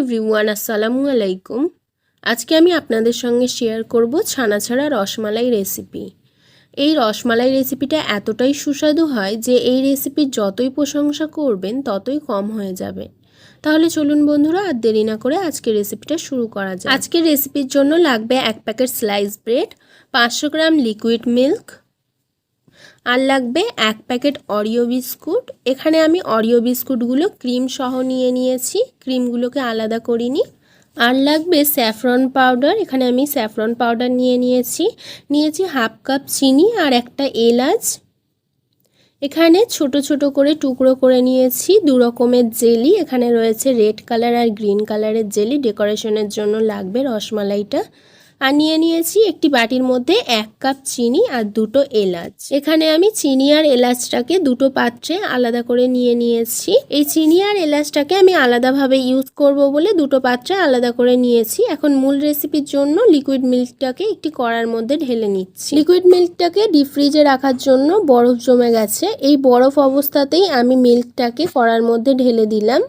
Everyone, আসসালামু আলাইকুম। আজকে আমি আপনাদের সঙ্গে শেয়ার করব ছানা ছাড়া রসমালাই রেসিপি। এই রসমালাই রেসিপিটা এতটাই সুস্বাদু হয় যে এই রেসিপির যতই প্রশংসা করবেন ততই কম হয়ে যাবে। তাহলে চলুন বন্ধুরা, আর দেরি না করে আজকের রেসিপিটা শুরু করা যায়। আজকের রেসিপির জন্য লাগবে 1 প্যাকেট স্লাইস ব্রেড, 500 গ্রাম লিকুইড মিল্ক, আর লাগবে 1 প্যাকেট অরিও বিস্কুট। এখানে আমি অরিও বিস্কুটগুলো ক্রিম সহ নিয়েছি, ক্রিমগুলোকে আলাদা করিনি। আর লাগবে স্যাফরন পাউডার। এখানে আমি স্যাফরন পাউডার নিয়েছি 1/2 কাপ চিনি আর একটা এলাচ। এখানে ছোট ছোট করে টুকরো করে নিয়েছি 2 রকমের জেলি। এখানে রয়েছে রেড কালার আর গ্রিন কালারের জেলি, ডেকোরেশনের জন্য লাগবে রসমালাইটা। আর নিয়েছি একটি বাটির মধ্যে 1 কাপ চিনি আর 2টো এলাচ। এখানে আমি চিনি আর এলাচটাকে 2টো পাত্রে আলাদা করে নিয়েছি। এই চিনি আর এলাচটাকে আমি আলাদাভাবে ইউজ করব বলে 2টো পাত্রে আলাদা করে নিয়েছি। এখন মূল রেসিপির জন্য লিকুইড মিল্কটাকে একটি কড়ার মধ্যে ঢেলে নিচ্ছি। লিকুইড মিল্কটাকে ডিপ ফ্রিজে রাখার জন্য বরফ জমে গেছে। এই বরফ অবস্থাতেই আমি মিল্কটাকে কড়ার মধ্যে ঢেলে দিলাম।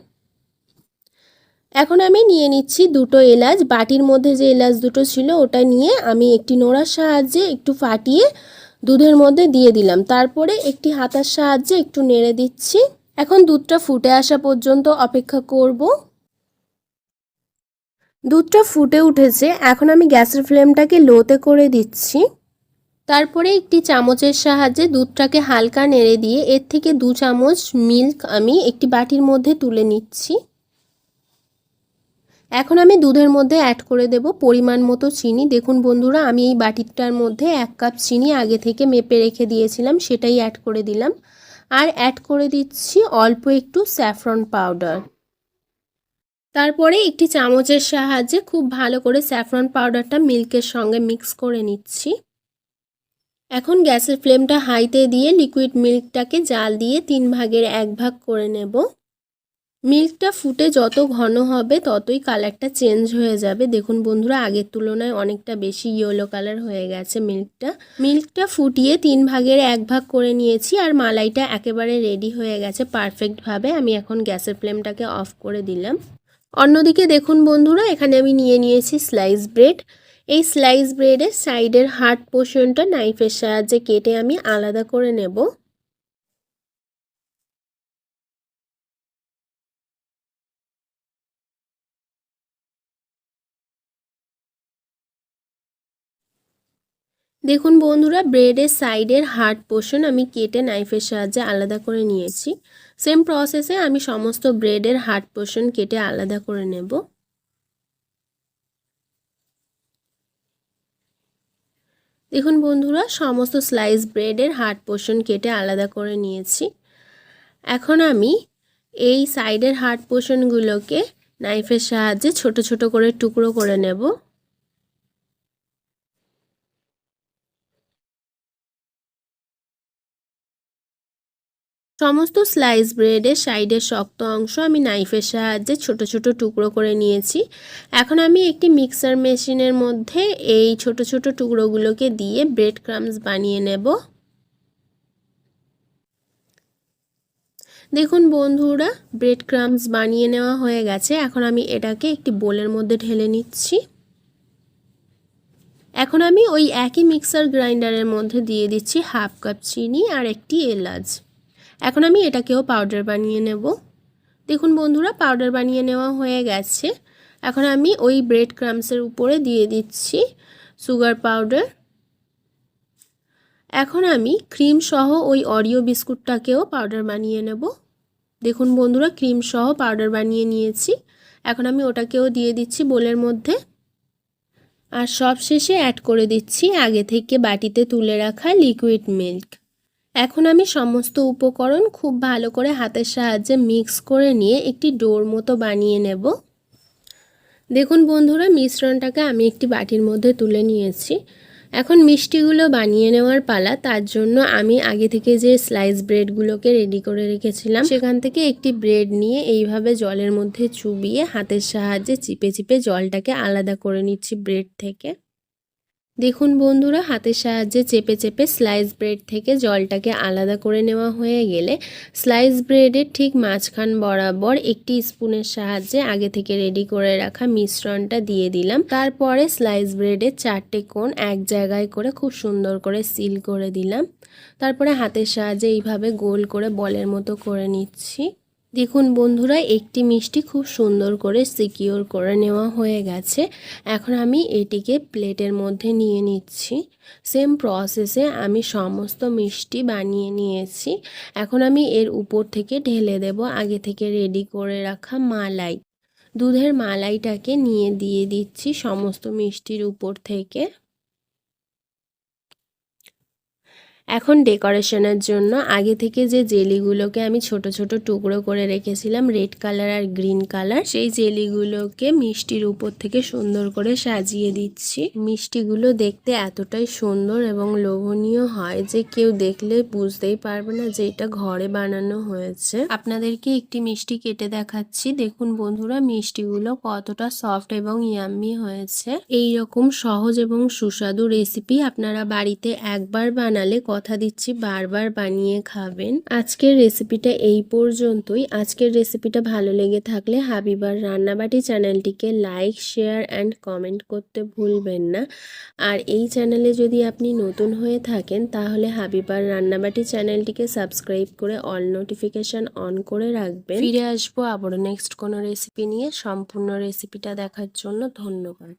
এখন আমি নিচ্ছি 2টো এলাচ। বাটির মধ্যে যে এলাচ 2টো ছিল ওটা নিয়ে আমি একটি নোড়ার সাহায্যে একটু ফাটিয়ে দুধের মধ্যে দিয়ে দিলাম। তারপরে একটি হাতার সাহায্যে একটু নেড়ে দিচ্ছি। এখন দুধটা ফুটে আসা পর্যন্ত অপেক্ষা করব। দুধটা ফুটে উঠেছে। এখন আমি গ্যাসের ফ্লেমটাকে লোতে করে দিচ্ছি। তারপরে একটি চামচের সাহায্যে দুধটাকে হালকা নেড়ে দিয়ে এর থেকে 2 চামচ মিল্ক আমি একটি বাটির মধ্যে তুলে নিচ্ছি। এখন আমি দুধের মধ্যে অ্যাড করে দেব পরিমাণ মতো চিনি। দেখুন বন্ধুরা, আমি এই বাটিটার মধ্যে 1 কাপ চিনি আগে থেকে মেপে রেখে দিয়েছিলাম, সেটাই অ্যাড করে দিলাম। আর অ্যাড করে দিচ্ছি অল্প একটু স্যাফরন পাউডার। তারপরে একটি চামচের সাহায্যে খুব ভালো করে স্যাফরন পাউডারটা মিল্কের সঙ্গে মিক্স করে নিচ্ছি। এখন গ্যাসের ফ্লেমটা হাইতে দিয়ে লিকুইড মিল্কটাকে জাল দিয়ে 3 ভাগের 1 ভাগ করে নেব। মিল্কটা ফুটে যত ঘন হবে ততই কালারটা চেঞ্জ হয়ে যাবে। দেখুন বন্ধুরা, আগের তুলনায় অনেকটা বেশি ইয়েলো কালার হয়ে গেছে মিল্কটা ফুটিয়ে 3 ভাগের 1 ভাগ করে নিয়েছি। আর মালাইটা একেবারে রেডি হয়ে গেছে পারফেক্টভাবে। আমি এখন গ্যাসের ফ্লেমটাকে অফ করে দিলাম। অন্যদিকে দেখুন বন্ধুরা, এখানে আমি নিয়েছি স্লাইস ব্রেড। এই স্লাইস ব্রেডের সাইডের হার্ড পোর্শনটা নাইফের সাহায্যে কেটে আমি আলাদা করে নেব। দেখুন বন্ধুরা, ব্রেডের সাইডের হার্ড পোর্শন আমি কেটে নাইফের সাহায্যে আলাদা করে নিয়েছি। সেম প্রসেসে আমি সমস্ত ব্রেডের হার্ড পোর্শন কেটে আলাদা করে নেব। দেখুন বন্ধুরা, সমস্ত স্লাইস ব্রেডের হার্ড পোর্শন কেটে আলাদা করে নিয়েছি। এখন আমি এই সাইডের হার্ড পোর্শনগুলোকে নাইফের সাহায্যে ছোট ছোট করে টুকরো করে নেব। সমস্ত স্লাইস ব্রেডের সাইডের শক্ত অংশ আমি নাইফের সাহায্যে ছোট ছোট টুকরো করে নিয়েছি। এখন আমি একটি মিক্সার মেশিনের মধ্যে এই ছোট ছোট টুকরোগুলোকে দিয়ে ব্রেড ক্রাম্বস বানিয়ে নেব। দেখুন বন্ধুরা, ব্রেড ক্রাম্বস বানিয়ে নেওয়া হয়ে গেছে। এখন আমি এটাকে একটি বোলের মধ্যে ঢেলে নিচ্ছি। এখন আমি ওই একই মিক্সার গ্রাইন্ডারের মধ্যে দিয়ে দিচ্ছি 1/2 কাপ চিনি আর একটি এলাচ। এখন আমি এটাকেও পাউডার বানিয়ে নেব। দেখুন বন্ধুরা, পাউডার বানিয়ে নেওয়া হয়ে গেছে। এখন আমি ওই ব্রেড ক্রাম্বসের উপরে দিয়ে দিচ্ছি সুগার পাউডার। এখন আমি ক্রিম সহ ওই অরিও বিস্কুটটাকেও পাউডার বানিয়ে নেব। দেখুন বন্ধুরা, ক্রিম সহ পাউডার বানিয়ে নিয়েছি। এখন আমি ওটাকেও দিয়ে দিচ্ছি বোলের মধ্যে। আর সবশেষে অ্যাড করে দিচ্ছি আগে থেকে বাটিতে তুলে রাখা লিকুইড মিল্ক। এখন আমি সমস্ত উপকরণ খুব ভালো করে হাতের সাহায্যে মিক্স করে নিয়ে একটি ডোর মতো বানিয়ে নেব। দেখুন বন্ধুরা, মিশ্রণটাকে আমি একটি বাটির মধ্যে তুলে নিয়েছি। এখন মিষ্টিগুলো বানিয়ে নেওয়ার পালা। তার জন্য আমি আগে থেকে যে স্লাইস ব্রেডগুলোকে রেডি করে রেখেছিলাম সেখান থেকে একটি ব্রেড নিয়ে এইভাবে জলের মধ্যে চুবিয়ে হাতের সাহায্যে চিপে চিপে জলটাকে আলাদা করে নিচ্ছি ব্রেড থেকে। দেখুন বন্ধুরা, হাতের সাহায্যে চেপে চেপে স্লাইস ব্রেড থেকে জলটাকে আলাদা করে নেওয়া হয়ে গেলে স্লাইস ব্রেডের ঠিক মাঝখান বরাবর একটি স্পুনের সাহায্যে আগে থেকে রেডি করে রাখা মিশ্রণটা দিয়ে দিলাম। তারপরে স্লাইস ব্রেডের 4টে কোণ এক জায়গায় করে খুব সুন্দর করে সিল করে দিলাম। তারপরে হাতের সাহায্যে এইভাবে গোল করে বলের মতো করে নিচ্ছি। দেখুন বন্ধুরা, একটি মিষ্টি খুব সুন্দর করে সিকিওর করে নেওয়া হয়ে গেছে। এখন আমি এটিকে প্লেটের মধ্যে নিয়ে নিচ্ছি। সেম প্রসেসে আমি সমস্ত মিষ্টি বানিয়ে নিয়েছি। এখন আমি এর উপর থেকে ঢেলে দেব আগে থেকে রেডি করে রাখা মালাই। দুধের মালাইটাকে নিয়ে দিয়ে দিচ্ছি সমস্ত মিষ্টির উপর থেকে। এখন ডেকোরেশনের জন্য আগে থেকে যে জেলিগুলোকে আমি ছোট ছোট টুকরো করে রেখেছিলাম রেড কালার আর গ্রিন কালার, সেই জেলিগুলোকে মিষ্টির উপর থেকে সুন্দর করে সাজিয়ে দিচ্ছি। মিষ্টিগুলো দেখতে এতটাই সুন্দর এবং লোভনীয় হয় যে কেউ দেখলে বুঝতেই পারবে না যে এটা ঘরে বানানো হয়েছে। আপনাদেরকে একটি মিষ্টি কেটে দেখাচ্ছি। দেখুন বন্ধুরা, মিষ্টিগুলো কতটা সফট এবং ইয়াম্মি হয়েছে। এই রকম সহজ এবং সুস্বাদু রেসিপি আপনারা বাড়িতে একবার বানালে কথা দিচ্ছি বারবার বানিয়ে খাবেন। আজকের রেসিপিটা এই পর্যন্তই। আজকের রেসিপিটা ভালো লেগে থাকলে হাবিবার রান্নাবাটি চ্যানেলটিকে লাইক, শেয়ার অ্যান্ড কমেন্ট করতে ভুলবেন না। আর এই চ্যানেলে যদি আপনি নতুন হয়ে থাকেন তাহলে হাবিবার রান্নাবাটি চ্যানেলটিকে সাবস্ক্রাইব করে অল নোটিফিকেশন অন করে রাখবেন। ফিরে আসবো আবারও নেক্সট কোনো রেসিপি নিয়ে। সম্পূর্ণ রেসিপিটা দেখার জন্য ধন্যবাদ।